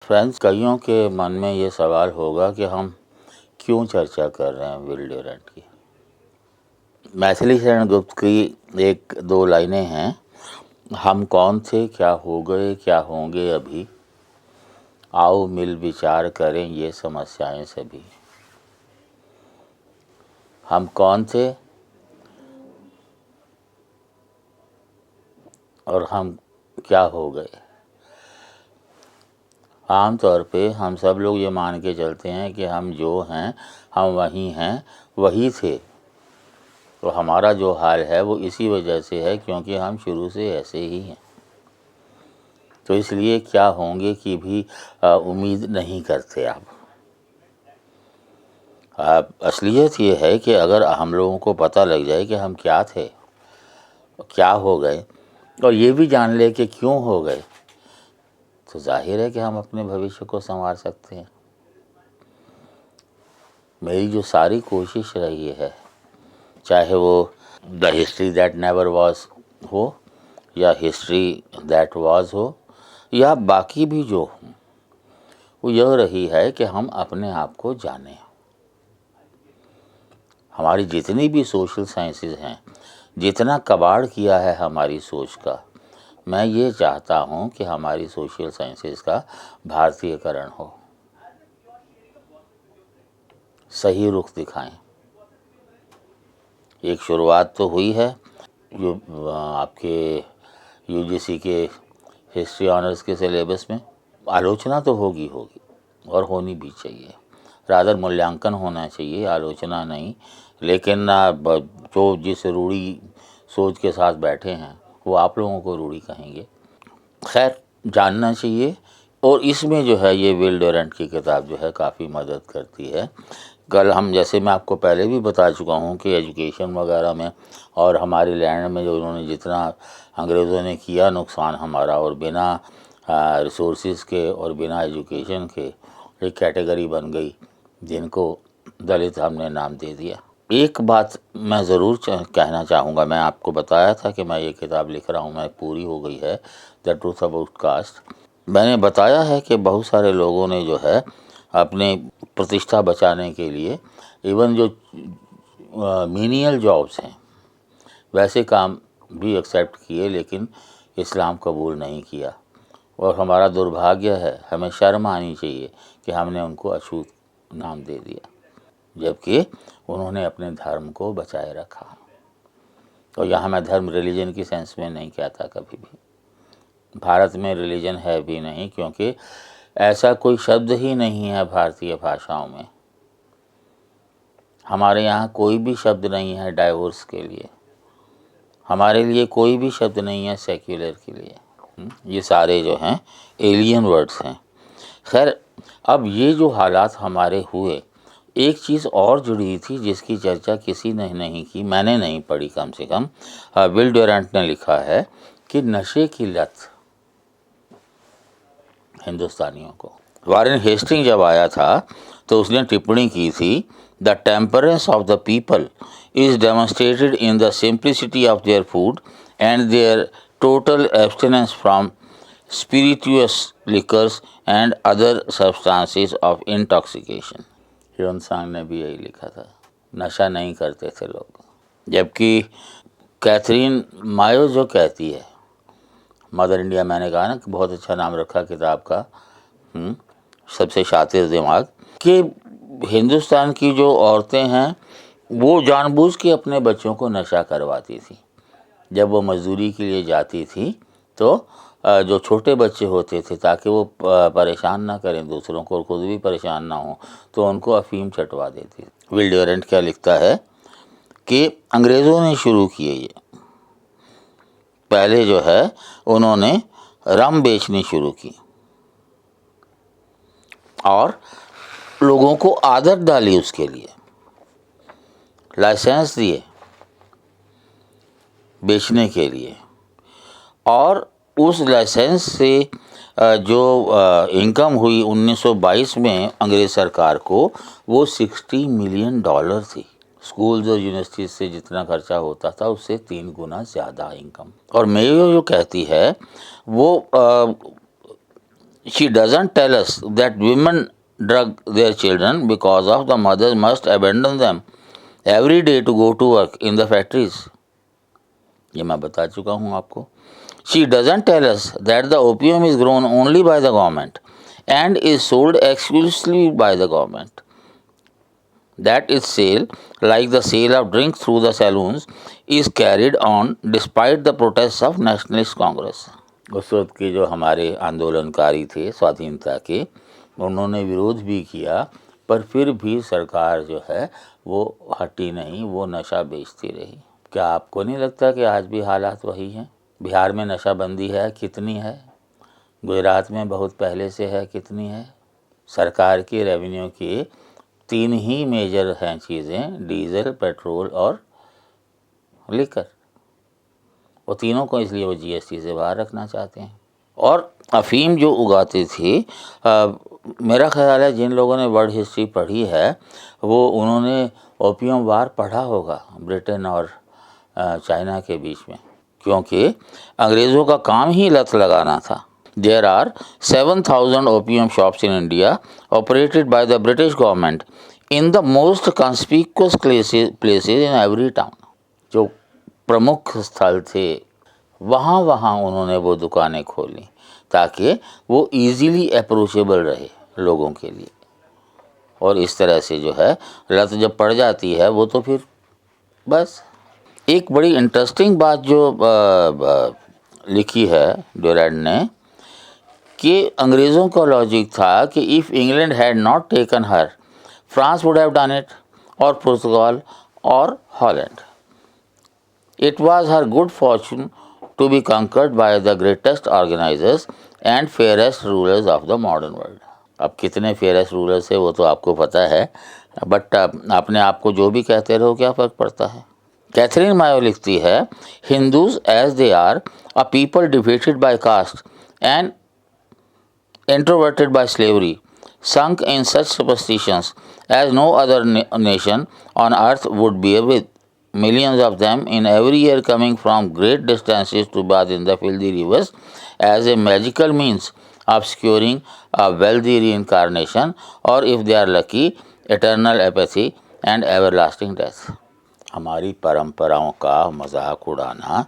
Friends, कईयों के मन में ये सवाल होगा कि हम क्यों चर्चा कर रहे हैं विल ड्यूरेंट की। मैथिली शरण गुप्त की एक दो लाइनें हैं। हम कौन थे, क्या हो गए, क्या होंगे अभी, आओ मिल विचार करें ये समस्याएं सभी। हम कौन थे और हम क्या हो गए। आम तौर पे हम सब लोग ये मान के चलते हैं कि हम जो हैं हम वही हैं, वही थे। तो हमारा जो हाल है वो इसी वजह से है क्योंकि हम शुरू से ऐसे ही हैं। तो इसलिए क्या होंगे की भी उम्मीद नहीं करते आप। असलियत ये है कि अगर हम लोगों को पता लग जाए कि हम क्या थे, क्या हो गए, और ये भी जान ले कि क्यों हो गए, तो जाहिर है कि हम अपने भविष्य को संवार सकते हैं। मेरी जो सारी कोशिश रही है, चाहे वो the history that never was हो या हिस्ट्री दैट वॉज हो या बाकी भी जो हो, वो यह रही है कि हम अपने आप को जानें। हमारी जितनी भी सोशल साइंसेज हैं, जितना कबाड़ किया है हमारी सोच का, मैं ये चाहता हूँ कि हमारी सोशल साइंसेज का भारतीयकरण हो, सही रुख दिखाएं। एक शुरुआत तो हुई है जो आपके यूजीसी के हिस्ट्री ऑनर्स के सिलेबस में। आलोचना तो होगी और होनी भी चाहिए। रादर मूल्यांकन होना चाहिए, आलोचना नहीं। लेकिन जो जिस रूढ़ी सोच के साथ बैठे हैं वो आप लोगों को रूढ़ी कहेंगे। खैर, जानना चाहिए। और इसमें जो है ये विल ड्यूरेंट की किताब जो है काफ़ी मदद करती है। कल हम, जैसे मैं आपको पहले भी बता चुका हूँ कि एजुकेशन वगैरह में और हमारी लैंड में जो उन्होंने जितना अंग्रेज़ों ने किया नुकसान हमारा, और बिना रिसोर्सेज के और बिना एजुकेशन के एक कैटेगरी बन गई जिनको दलित हमने नाम दे दिया। एक बात मैं ज़रूर कहना चाहूँगा। मैं आपको बताया था कि मैं ये किताब लिख रहा हूँ, मैं पूरी हो गई है, द ट्रूथ अबाउट कास्ट। मैंने बताया है कि बहुत सारे लोगों ने जो है अपने प्रतिष्ठा बचाने के लिए इवन जो मीनियल जॉब्स हैं वैसे काम भी एक्सेप्ट किए, लेकिन इस्लाम कबूल नहीं किया। और हमारा दुर्भाग्य है, हमें शर्म आनी चाहिए कि हमने उनको अछूत नाम दे दिया, जबकि उन्होंने अपने धर्म को बचाए रखा। तो यहाँ मैं धर्म रिलीजन की सेंस में नहीं कहता कभी भी। भारत में रिलीजन है भी नहीं, क्योंकि ऐसा कोई शब्द ही नहीं है भारतीय भाषाओं में। हमारे यहाँ कोई भी शब्द नहीं है डाइवोर्स के लिए, हमारे लिए कोई भी शब्द नहीं है सेक्युलर के लिए। ये सारे जो हैं एलियन वर्ड्स हैं। खैर, अब ये जो हालात हमारे हुए, एक चीज़ और जुड़ी थी जिसकी चर्चा किसी ने नहीं की, मैंने नहीं पढ़ी कम से कम। विल ड्यूरेंट ने लिखा है कि नशे की लत हिंदुस्तानियों को। वॉरेन हेस्टिंग जब आया था तो उसने टिप्पणी की थी, the temperance of the people is demonstrated in the simplicity of their food and their total abstinence from spirituous liquors and other substances of intoxication. Hiuen Tsang ने भी यही लिखा था, नशा नहीं करते थे लोग। जबकि कैथरीन मायो जो कहती है, मदर इंडिया, मैंने कहा ना कि बहुत अच्छा नाम रखा किताब का, सबसे शातिर दिमाग, कि हिंदुस्तान की जो औरतें हैं वो जानबूझ के अपने बच्चों को नशा करवाती थी। जब वो मजदूरी के लिए जाती थी तो जो छोटे बच्चे होते थे, ताकि वो परेशान ना करें दूसरों को और खुद भी परेशान ना हो, तो उनको अफीम चटवा देती थी। विल ड्यूरेंट क्या लिखता है कि अंग्रेज़ों ने शुरू किए ये। पहले जो है उन्होंने रम बेचनी शुरू की और लोगों को आदत डाली, उसके लिए लाइसेंस दिए बेचने के लिए, और उस लाइसेंस से जो इनकम हुई 1922 में अंग्रेज़ सरकार को, वो $60 मिलियन थी। स्कूल्स और यूनिवर्सिटी से जितना खर्चा होता था उससे 3 गुना ज़्यादा इनकम। और मेयो जो कहती है वो She doesn't tell us that women drug their children because of the mothers must abandon them every day to go to work in the factories. ये मैं बता चुका हूँ आपको. She doesn't tell us that the opium is grown only by the government and is sold exclusively by the government. That its sale, like the sale of drink through the saloons, is carried on despite the protests of Nationalist Congress. उस वक्त के जो हमारे आंदोलनकारी थे स्वाधीनता के, उन्होंने विरोध भी किया, पर फिर भी सरकार जो है वो हटी नहीं, वो नशा बेचती रही. क्या आपको नहीं लगता कि आज भी हालात वही हैं? बिहार में नशाबंदी है, कितनी है? गुजरात में बहुत पहले से है, कितनी है? सरकार की रेवेन्यू की 3 ही मेजर हैं चीज़ें, डीजल, पेट्रोल और लिकर. वो तीनों को इसलिए वो जीएसटी से बाहर रखना चाहते हैं. और अफ़ीम जो उगाते थे, मेरा ख़्याल है जिन लोगों ने वर्ल्ड हिस्ट्री पढ़ी है वो उन्होंने ओपियम वार पढ़ा होगा ब्रिटेन और चाइना के बीच में, क्योंकि अंग्रेज़ों का काम ही लत लगाना था. There are 7,000 opium shops in India operated by the British government in the most conspicuous places in every town. जो प्रमुख स्थल थे वहाँ वहाँ उन्होंने वो दुकानें खोली ताकि वो इजीली अप्रोचेबल रहे लोगों के लिए. और इस तरह से जो है लत जब पड़ जाती है वो तो फिर बस. एक बड़ी इंटरेस्टिंग बात जो लिखी है ड्यूरैंड ने कि अंग्रेज़ों का लॉजिक था कि if England had not taken her, France would have done it, और पुर्तगाल और Holland. It was her good fortune to be conquered by the greatest organisers and fairest rulers of the modern world. अब कितने fairest rulers है वो तो आपको पता है, बट अपने आप को जो भी कहते रहो क्या फ़र्क पड़ता है. कैथरीन मायो लिखती है, Hindus as they are a people defeated by caste and introverted by slavery, sunk in such superstitions as no other nation on earth would bear with, millions of them in every year coming from great distances to bathe in the filthy rivers as a magical means of securing a wealthy reincarnation, or if they are lucky, eternal apathy and everlasting death. हमारी परंपराओं का मजाक उड़ाना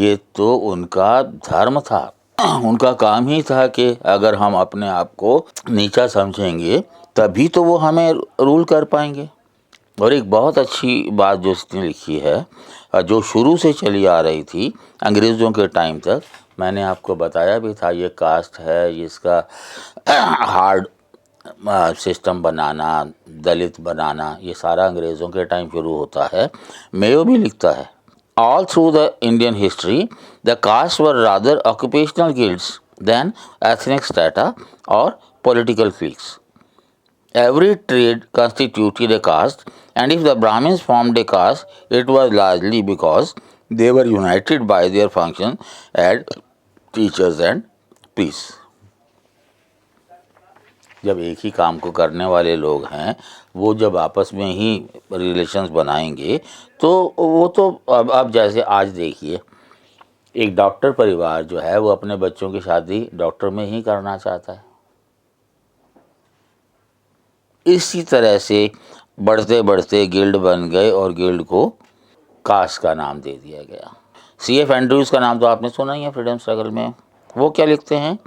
ये तो उनका धर्म था. उनका काम ही था कि अगर हम अपने आप को नीचा समझेंगे तभी तो वो हमें रूल कर पाएंगे. और एक बहुत अच्छी बात जो इसने लिखी है, जो शुरू से चली आ रही थी अंग्रेज़ों के टाइम तक, मैंने आपको बताया भी था, ये कास्ट है, इसका हार्ड सिस्टम बनाना, दलित बनाना, ये सारा अंग्रेज़ों के टाइम शुरू होता है. मेयो भी लिखता है, all through the Indian history, the castes were rather occupational guilds than ethnic strata or political cliques. Every trade constituted a caste, and if the Brahmins formed a caste, it was largely because they were united by their function as teachers and priests. जब एक ही काम को करने वाले लोग हैं वो जब आपस में ही रिलेशंस बनाएंगे तो वो तो अब जैसे आज देखिए एक डॉक्टर परिवार जो है वो अपने बच्चों की शादी डॉक्टर में ही करना चाहता है. इसी तरह से बढ़ते बढ़ते गिल्ड बन गए और गिल्ड को कास्ट का नाम दे दिया गया. C.F. एंड्रूज का नाम तो आपने सुना ही है फ्रीडम स्ट्रगल में. वो क्या लिखते हैं,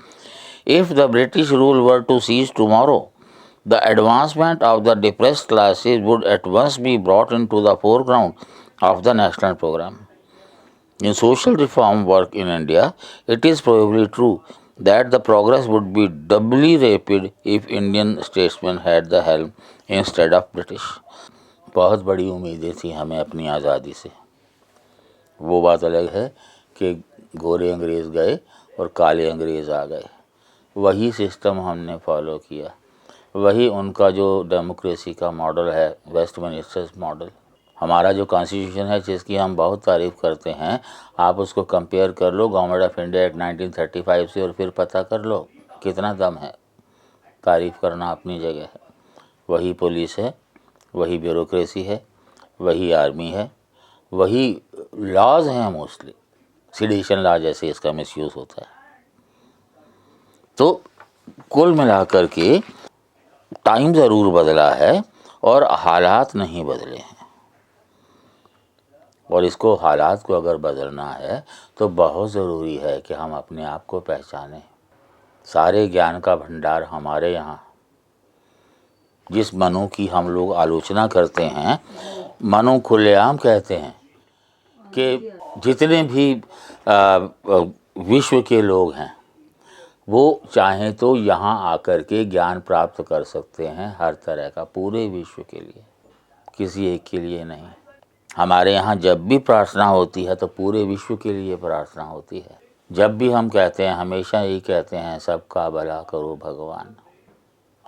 If the British rule were to cease tomorrow, the advancement of the depressed classes would at once be brought into the foreground of the national program. In social reform work in India, it is probably true that the progress would be doubly rapid if Indian statesmen had the helm instead of British. बहुत बड़ी उम्मीदें थी हमें अपनी आज़ादी से. वो बात अलग है कि गोरे अंग्रेज़ गए और काले अंग्रेज़ आ गए. वही सिस्टम हमने फॉलो किया, वही उनका जो डेमोक्रेसी का मॉडल है, वेस्टमिनिस्टर मॉडल. हमारा जो कॉन्स्टिट्यूशन है जिसकी हम बहुत तारीफ़ करते हैं, आप उसको कंपेयर कर लो गवर्नमेंट ऑफ इंडिया एक्ट 1935 से और फिर पता कर लो कितना दम है. तारीफ़ करना अपनी जगह है. वही पुलिस है, वही ब्यूरोक्रेसी है, वही आर्मी है, वही लॉज हैं. मोस्टली सिडिशन लॉ जैसे इसका मिसयूज़ होता है. तो कुल मिलाकर के टाइम ज़रूर बदला है और हालात नहीं बदले हैं। और इसको हालात को अगर बदलना है तो बहुत ज़रूरी है कि हम अपने आप को पहचानें। सारे ज्ञान का भंडार हमारे यहाँ। जिस मनु की हम लोग आलोचना करते हैं, मनु खुलेआम कहते हैं कि जितने भी विश्व के लोग हैं वो चाहें तो यहाँ आकर के ज्ञान प्राप्त कर सकते हैं, हर तरह का, पूरे विश्व के लिए, किसी एक के लिए नहीं। हमारे यहाँ जब भी प्रार्थना होती है तो पूरे विश्व के लिए प्रार्थना होती है। जब भी हम कहते हैं, हमेशा यही कहते हैं, सबका भला करो भगवान।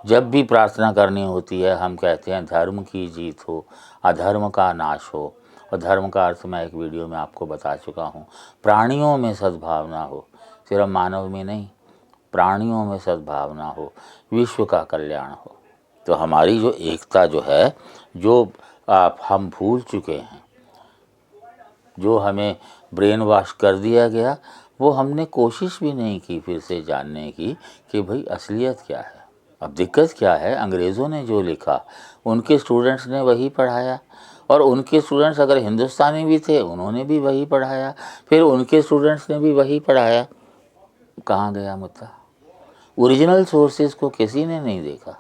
जब भी प्रार्थना करनी होती है हम कहते हैं धर्म की जीत हो, अधर्म का नाश हो। और धर्म का अर्थ मैं एक वीडियो में आपको बता चुका हूँ। प्राणियों में सद्भावना हो, सिर्फ मानव में नहीं, प्राणियों में सद्भावना हो, विश्व का कल्याण हो। तो हमारी जो एकता जो है, जो हम भूल चुके हैं, जो हमें ब्रेन वॉश कर दिया गया, वो हमने कोशिश भी नहीं की फिर से जानने की कि भाई असलियत क्या है। अब दिक्कत क्या है, अंग्रेज़ों ने जो लिखा उनके स्टूडेंट्स ने वही पढ़ाया, और उनके स्टूडेंट्स अगर हिंदुस्तानी भी थे उन्होंने भी वही पढ़ाया, फिर उनके स्टूडेंट्स ने भी वही पढ़ाया। कहाँ गया मुद्दा? ओरिजिनल सोर्सेज को किसी ने नहीं देखा।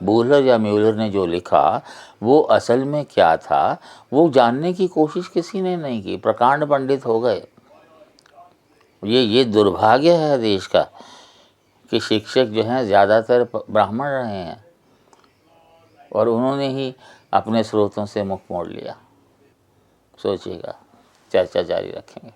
बूलर या म्यूलर ने जो लिखा वो असल में क्या था, वो जानने की कोशिश किसी ने नहीं की। प्रकांड पंडित हो गए। ये दुर्भाग्य है देश का कि शिक्षक जो हैं ज़्यादातर ब्राह्मण रहे हैं और उन्होंने ही अपने स्रोतों से मुख मोड़ लिया। सोचिएगा, चर्चा जारी रखेंगे।